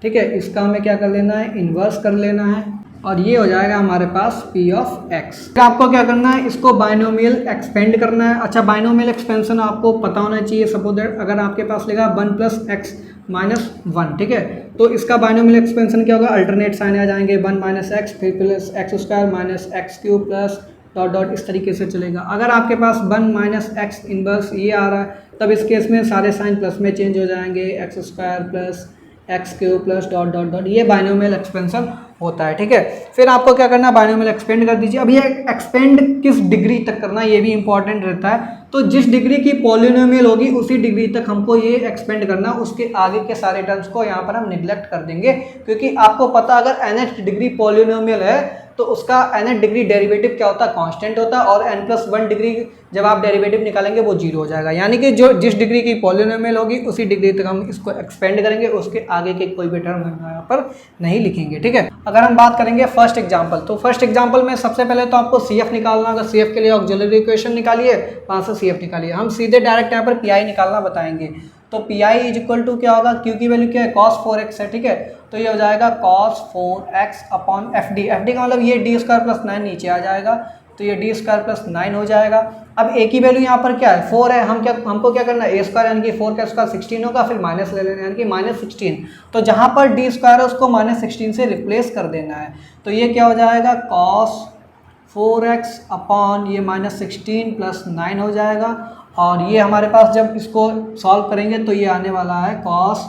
ठीक है। इसका हमें क्या कर लेना है? इन्वर्स कर लेना है और ये हो जाएगा हमारे पास p ऑफ x। आपको क्या करना है? इसको बाइनोमियल एक्सपेंड करना है। अच्छा, बाइनोमियल एक्सपेंशन आपको पता होना चाहिए। सपोज दैट अगर आपके पास लेगा 1 प्लस एक्स माइनस 1, ठीक है, तो इसका बाइनोमियल एक्सपेंशन क्या होगा? अल्टरनेट साइन आ जाएंगे, 1 माइनस एक्स फिर plus x square minus x cube plus dot dot, इस तरीके से चलेगा। अगर आपके पास 1 माइनस एक्स इनवर्स ये आ रहा है तब इस केस में सारे साइन प्लस में चेंज हो जाएंगे, x square plus x cube plus dot dot dot, ये बाइनोमियल एक्सपेंशन होता है, ठीक है। फिर आपको क्या करना है? बाइनोमियल एक्सपेंड कर दीजिए। अब ये एक्सपेंड किस डिग्री तक करना है ये भी इंपॉर्टेंट रहता है। तो जिस डिग्री की पॉलिनोमियल होगी उसी डिग्री तक हमको ये एक्सपेंड करना, उसके आगे के सारे टर्म्स को यहाँ पर हम निग्लेक्ट कर देंगे, क्योंकि आपको पता अगर nth डिग्री पॉलिनोमियल है तो उसका nth डिग्री डेरिवेटिव क्या होता है? कांस्टेंट होता है, और n+1 डिग्री जब आप डेरिवेटिव निकालेंगे वो 0 हो जाएगा। यानी कि जो जिस डिग्री की पॉलिनोमियल होगी उसी डिग्री तक हम इसको एक्सपेंड करेंगे, उसके आगे के कोई भी टर्म हम यहाँ पर नहीं लिखेंगे, ठीक है। अगर हम बात करेंगे फर्स्ट एग्जाम्पल, तो फर्स्ट एग्जाम्पल में सबसे पहले तो आपको CF निकालना होगा। CF के लिए ऑक्सिलरी इक्वेशन निकालिए, वहाँ से CF निकालिए। हम सीधे डायरेक्ट यहाँ पर PI निकालना बताएंगे। तो PI इज इक्वल टू क्या होगा? Q की वैल्यू क्या है? cos 4x है, ठीक है। तो ये हो जाएगा cos 4x upon FD। FD का मतलब ये d स्क्वायर प्लस 9 नीचे आ जाएगा, तो ये d स्क्वायर प्लस 9 हो जाएगा। अब A की वैल्यू यहाँ पर क्या है? 4 है। हमको क्या करना है? a स्क्वायर यानी कि 4 का स्क्वायर 16 होगा, फिर माइनस ले लेना है यानी कि माइनस 16। तो जहाँ पर d स्क्वायर है उसको माइनस 16 से रिप्लेस कर देना है। तो ये क्या हो जाएगा? cos 4x अपॉन ये माइनस 16 प्लस 9 हो जाएगा। और ये हमारे पास जब इसको सॉल्व करेंगे तो ये आने वाला है cos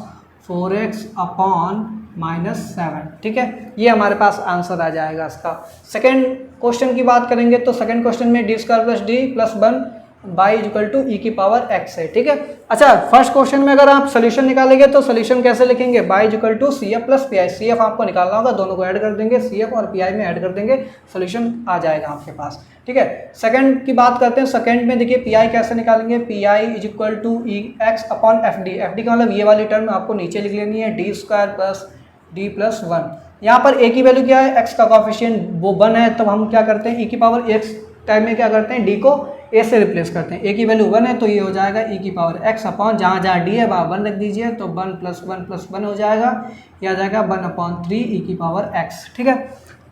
4x अपॉन माइनस 7, ठीक है। ये हमारे पास आंसर आ जाएगा इसका। सेकेंड क्वेश्चन की बात करेंगे तो सेकेंड क्वेश्चन में D square plus D plus 1 by equal to E की पावर एक्स है, ठीक है। अच्छा, फर्स्ट क्वेश्चन में अगर आप सोल्यूशन निकालेंगे तो सोल्यूशन कैसे लिखेंगे? Y equal to C F plus P I. C F आपको निकालना होगा, दोनों को ऐड कर देंगे, सी एफ और पी आई में ऐड कर देंगे, सोल्यूशन आ जाएगा आपके पास, ठीक है। सेकंड की बात करते हैं। सेकंड में देखिए पी आई कैसे निकालेंगे? P I is equal to E X upon F D. F D का मतलब ये वाली टर्म आपको नीचे लिख लेनी है, D square plus D plus 1। यहाँ पर ए की वैल्यू क्या है? एक्स का कॉफिशिएंट वो 1 है, तो हम क्या करते हैं? ई की पावर एक्स टाइम में क्या करते हैं? डी को ए से रिप्लेस करते हैं। ए की वैल्यू 1 है तो ये हो जाएगा ई की पावर एक्स अपॉन जहाँ जहाँ डी है वहाँ 1 रख दीजिए, तो 1 प्लस 1 प्लस 1 हो जाएगा, यह आ जाएगा 1 अपॉन 3 ई की पावर एक्स, ठीक है।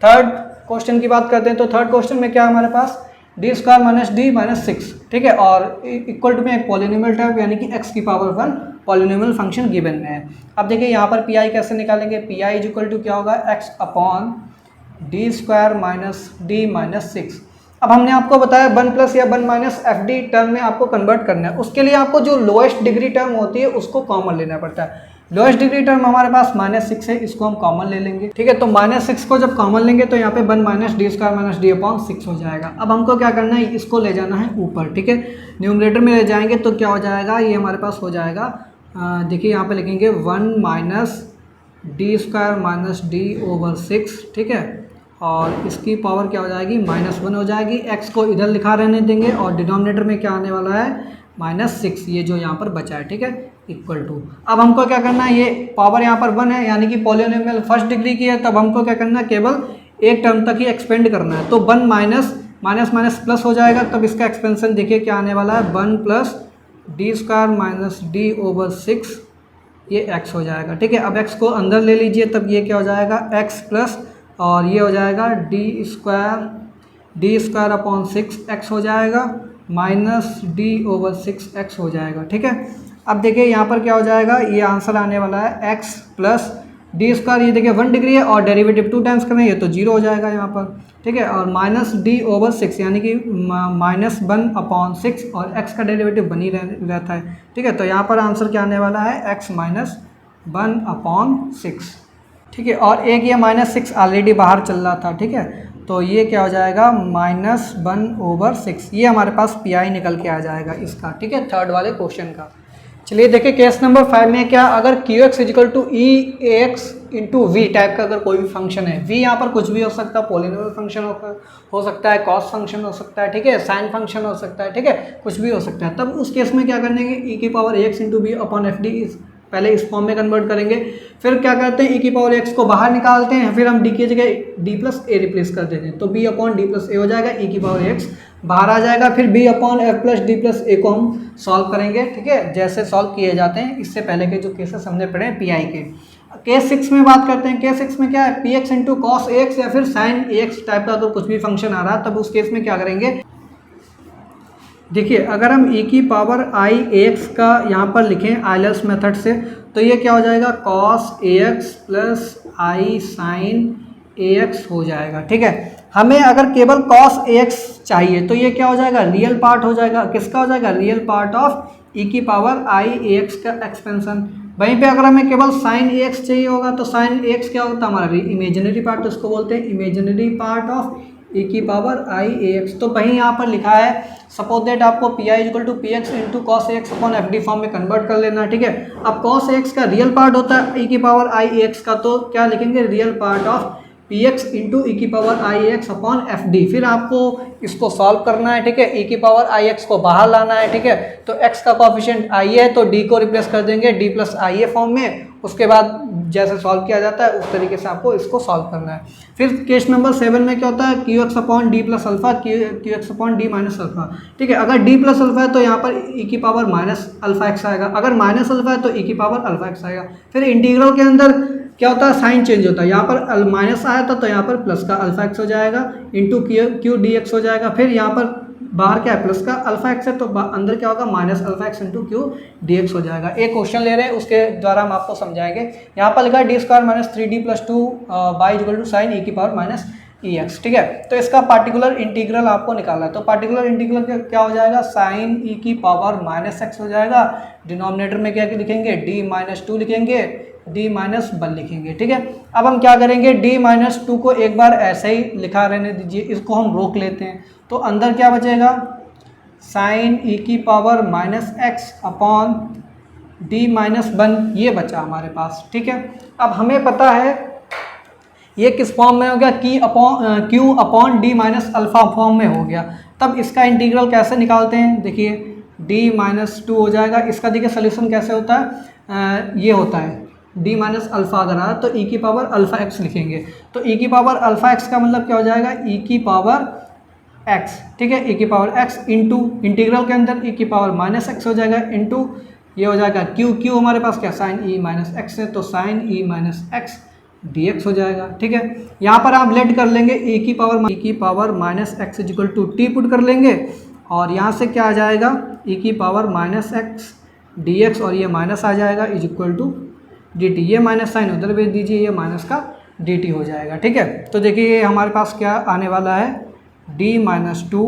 थर्ड क्वेश्चन की बात करते हैं तो थर्ड क्वेश्चन में क्या है हमारे पास? D square minus D minus 6, ठीक है, और इक्वल टू में एक पॉलिनोमियल टर्म यानी कि एक्स की पावर 1 पॉलिनोमियल फंक्शन गिवन में है। अब देखिए यहाँ पर पी आई कैसे निकालेंगे? P I is equal to क्या होगा? X upon D square minus D minus 6। अब हमने आपको बताया 1 प्लस या 1 माइनस एफ डी टर्म में आपको कन्वर्ट करना है। उसके लिए आपको जो लोएस्ट डिग्री टर्म होती है उसको कॉमन लेना पड़ता है। लोएस्ट डिग्री टर्म हमारे पास -6 है, इसको हम कॉमन ले लेंगे, ठीक है। तो -6 को जब कॉमन लेंगे तो यहाँ पे 1 minus D square minus D upon 6 हो जाएगा। अब हमको क्या करना है? इसको ले जाना है ऊपर, ठीक है। न्यूमरेटर में ले जाएंगे तो क्या हो जाएगा? ये हमारे पास हो जाएगा देखिए यहाँ पे लिखेंगे 1 minus D square minus D over 6, ठीक है, और इसकी पावर क्या हो जाएगी -1 हो जाएगी। एक्स को इधर लिखा रहने देंगे और डिनोमिनेटर में क्या आने वाला है -6, ये जो यहाँ पर बचा है, ठीक है, इक्वल टू। अब हमको क्या करना है, ये पावर यहाँ पर 1 है यानी कि पॉलिनोमियल फर्स्ट डिग्री की है, तब हमको क्या करना है, केवल एक टर्म तक ही एक्सपेंड करना है। तो 1 माइनस माइनस प्लस हो जाएगा, तब इसका एक्सपेंशन देखिए क्या आने वाला है 1 plus D square minus D over 6, ये x हो जाएगा, ठीक है। अब x को अंदर ले लीजिए, तब ये क्या हो जाएगा x प्लस, और ये हो जाएगा डी स्क्वायर अपॉन 6x हो जाएगा माइनस डी ओवर 6x हो जाएगा, ठीक है। अब देखिए यहाँ पर क्या हो जाएगा, ये आंसर आने वाला है x प्लस डी स्क्वायर, ये देखिए 1 डिग्री है और डेरिवेटिव 2 टाइम्स करें ये तो 0 हो जाएगा यहाँ पर, ठीक है, और माइनस डी ओवर 6 यानी कि -1 अपॉन 6 और x का डेरिवेटिव बनी रहता है, ठीक है। तो यहाँ पर आंसर क्या आने वाला है x -1 अपॉन 6, ठीक है, और एक ये -6 ऑलरेडी बाहर चल रहा था, ठीक है, तो ये क्या हो जाएगा -1 ओवर 6, ये हमारे पास पी निकल के आ जाएगा इसका, ठीक है, थर्ड वाले क्वेश्चन का। चलिए देखिए केस नंबर 5 में क्या, अगर QX is equal to EAX into V type का अगर कोई भी फंक्शन है, v यहाँ पर कुछ भी हो सकता है, पॉलिनोमियल फंक्शन हो सकता है, कॉस फंक्शन हो सकता है, ठीक है, साइन फंक्शन हो सकता है, ठीक है, कुछ भी हो सकता है। तब उस केस में क्या करेंगे, e की power ax into B upon F D, पहले इस फॉर्म में कन्वर्ट करेंगे, फिर क्या करते हैं e की पावर x को बाहर निकालते हैं, फिर हम d की जगह d प्लस ए रिप्लेस कर देते हैं, तो b अपॉन डी प्लस ए हो जाएगा, e की पावर x बाहर आ जाएगा, फिर b upon F plus D plus A को हम सॉल्व करेंगे, ठीक है, जैसे सॉल्व किए जाते हैं इससे पहले के जो केसेस हमने पढ़े हैं पीआई के। केस 6 में बात करते हैं, केस 6 में क्या है, px इंटू कॉस ax या फिर साइन ax टाइप का अगर कुछ भी फंक्शन आ रहा है, तब उस केस में क्या करेंगे, देखिए अगर हम e की पावर i ax का यहाँ पर लिखें आइलर्स मेथड से, तो ये क्या हो जाएगा cos ax plus i sine ax हो जाएगा, ठीक है। हमें अगर केवल cos ax चाहिए तो ये क्या हो जाएगा, रियल पार्ट हो जाएगा, किसका हो जाएगा, रियल पार्ट ऑफ e की पावर i ax का एक्सपेंशन। वहीं पे अगर हमें केवल साइन ax चाहिए होगा तो साइन ax क्या होता है, हमारा इमेजिनरी पार्ट, तो इसको बोलते हैं इमेजिनरी पार्ट ऑफ e की पावर i ax। तो वहीं यहाँ पर लिखा है, सपोज दैट आपको pi equal to px into cos ax upon F D form में कन्वर्ट कर लेना, ठीक है। अब cos ax का रियल पार्ट होता है e की पावर i ax का, तो क्या लिखेंगे, real part of px into E की power i x upon F D, फिर आपको इसको सॉल्व करना है, ठीक है, e की पावर i x को बाहर लाना है, ठीक है, तो x का कोफिशिएंट i है तो d को रिप्लेस कर देंगे d प्लस आई ए फॉर्म में, उसके बाद जैसे सॉल्व किया जाता है उस तरीके से आपको इसको सॉल्व करना है। फिर केस नंबर 7 में क्या होता है, Q x upon D plus alpha, Q x upon D minus alpha, ठीक है, अगर डी प्लस अल्फा है तो यहाँ पर ई की पावर माइनस अल्फा एक्स आएगा, अगर माइनस अल्फा है तो ई की पावर अल्फा एक्स आएगा। फिर इंटीग्रल के अंदर क्या होता है, साइन चेंज होता है, यहाँ पर माइनस आया था तो यहाँ पर प्लस का अल्फा एक्स हो जाएगा इंटू क्यू डी एक्स हो जाएगा, फिर यहाँ पर बाहर क्या है, प्लस का अल्फा एक्स है तो अंदर क्या होगा, minus alpha x into Q D x हो जाएगा। एक क्वेश्चन ले रहे हैं उसके द्वारा हम आपको समझाएंगे। यहाँ पर लिखा है D square minus 3d plus 2 by equal to sine E की पावर माइनस ई एक्स, ठीक है। तो इसका पार्टिकुलर इंटीग्रल आपको निकालना है, तो पार्टिकुलर इंटीग्रल क्या हो जाएगा, साइन ई की पावर माइनस एक्स हो जाएगा, डिनोमिनेटर में क्या लिखेंगे, डी माइनस 2 लिखेंगे, डी माइनस 1 लिखेंगे, ठीक है। अब हम क्या करेंगे, डी माइनस 2 को एक बार ऐसे ही लिखा रहने दीजिए, इसको हम रोक लेते हैं, तो अंदर क्या बचेगा, साइन ई की power minus x upon D minus 1, ये बचा हमारे पास, ठीक है। अब हमें पता है ये किस फॉर्म में हो गया, Q upon D minus alpha form में हो गया। तब इसका इंटीग्रल कैसे निकालते हैं, देखिए डी माइनस 2 हो जाएगा, इसका देखिए सोल्यूशन कैसे होता है, ये होता है डी माइनस अल्फा अगर आया तो ई की पावर अल्फा एक्स लिखेंगे, तो ई की पावर अल्फा एक्स का मतलब क्या हो जाएगा, ई की पावर एक्स, ठीक है, ई की पावर एक्स इंटू इंटीग्रल के अंदर ई की पावर माइनस एक्स हो जाएगा इंटू ये हो जाएगा क्यू हमारे पास क्या, साइन ई माइनस एक्स है तो sign E minus X D x हो जाएगा, ठीक है। यहाँ पर आप लेट कर लेंगे ई की power minus X is equal to T put कर लेंगे, और यहाँ से क्या आ जाएगा, ई की power minus X D X, और ये माइनस आ जाएगा is equal to D T, ये माइनस साइन उधर भेज दीजिए, ये माइनस का डी टी हो जाएगा, ठीक है। तो देखिए ये हमारे पास क्या आने वाला है, डी माइनस 2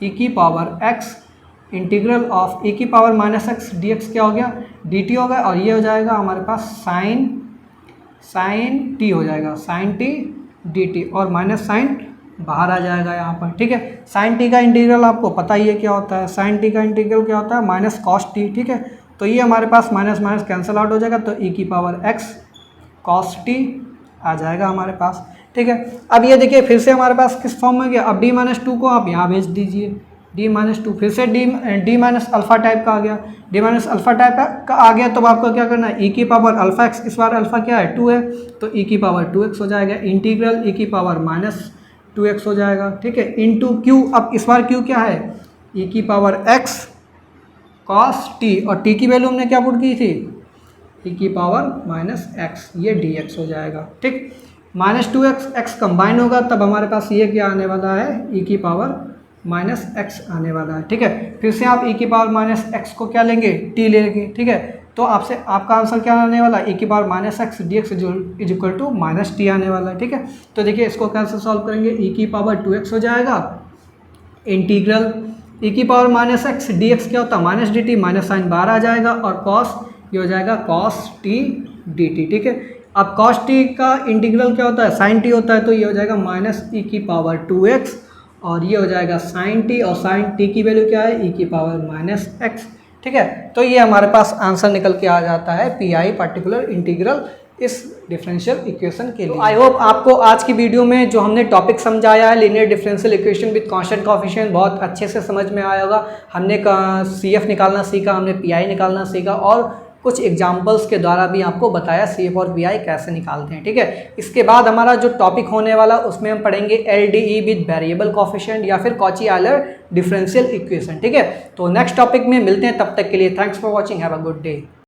ई की पावर एक्स इंटीग्रल ऑफ ई की power minus X D X क्या हो गया, डी टी हो गया, और ये हो जाएगा हमारे पास साइन टी हो जाएगा, साइन टी डी टी, और माइनस साइन बाहर आ जाएगा यहाँ पर, ठीक है। साइन टी का इंटीग्रल आपको पता ही है क्या होता है, साइन टी का इंटीग्रल क्या होता है, माइनस कॉस टी, ठीक है, तो ये हमारे पास माइनस माइनस कैंसिल आउट हो जाएगा, तो ई की पावर एक्स कॉस टी आ जाएगा हमारे पास, ठीक है। अब ये देखिए फिर से हमारे पास किस फॉर्म में गया, अब डी माइनस टू को आप यहाँ भेज दीजिए, डी माइनस टू फिर से डी माइनस अल्फा टाइप का आ गया, डी माइनस अल्फा टाइप का आ गया, तो आपको क्या करना है, ई की पावर अल्फा एक्स, इस बार अल्फा क्या है 2 है, तो ई की पावर 2x हो जाएगा, इंटीग्रल ई की पावर माइनस 2x हो जाएगा, ठीक है, इंटू क्यू, अब इस बार क्यू क्या है, ई की पावर x कॉस टी, और टी की वैल्यू हमने क्या पुट की थी, ई की पावर माइनस एक्स, ये dx हो जाएगा, ठीक। माइनस 2x x कंबाइन होगा तब हमारे पास ये क्या आने वाला है, ई की पावर माइनस एक्स आने वाला है, ठीक है। फिर से आप ई की पावर माइनस एक्स को क्या लेंगे, टी लेंगे, ठीक है। तो आपसे आपका आंसर क्या आने वाला है, ई की power minus X D X is equal to minus T आने वाला है, ठीक है। तो देखिए इसको कैसे सॉल्व करेंगे, ई की पावर 2x हो जाएगा, इंटीग्रल ई की power minus X D X क्या होता है, minus D T, minus sine बाहर आ जाएगा, और कॉस ये हो जाएगा कॉस टी डी टी, ठीक है। अब कॉस टी का इंटीग्रल क्या होता है, साइन टी होता है, तो ये हो जाएगा माइनस ई की पावर 2x, और ये हो जाएगा साइन टी, और साइन टी की वैल्यू क्या है, ई की पावर माइनस एक्स, ठीक है। तो ये हमारे पास आंसर निकल के आ जाता है पी आई पार्टिकुलर इंटीग्रल इस डिफरेंशियल इक्वेशन के लिए। आई होप आपको आज की वीडियो में जो हमने टॉपिक समझाया है linear differential equation with constant coefficient बहुत अच्छे से समझ में आया होगा। हमने CF निकालना सीखा, हमने PI निकालना सीखा, और कुछ एग्जाम्पल्स के द्वारा भी आपको बताया CF और PI कैसे निकालते हैं, ठीक है। इसके बाद हमारा जो टॉपिक होने वाला उसमें हम पढ़ेंगे LDE विद वेरिएबल कोएफिशिएंट या फिर कॉची-ऑयलर डिफरेंशियल इक्वेशन, ठीक है। तो नेक्स्ट टॉपिक में मिलते हैं, तब तक के लिए thanks for watching, have a good day.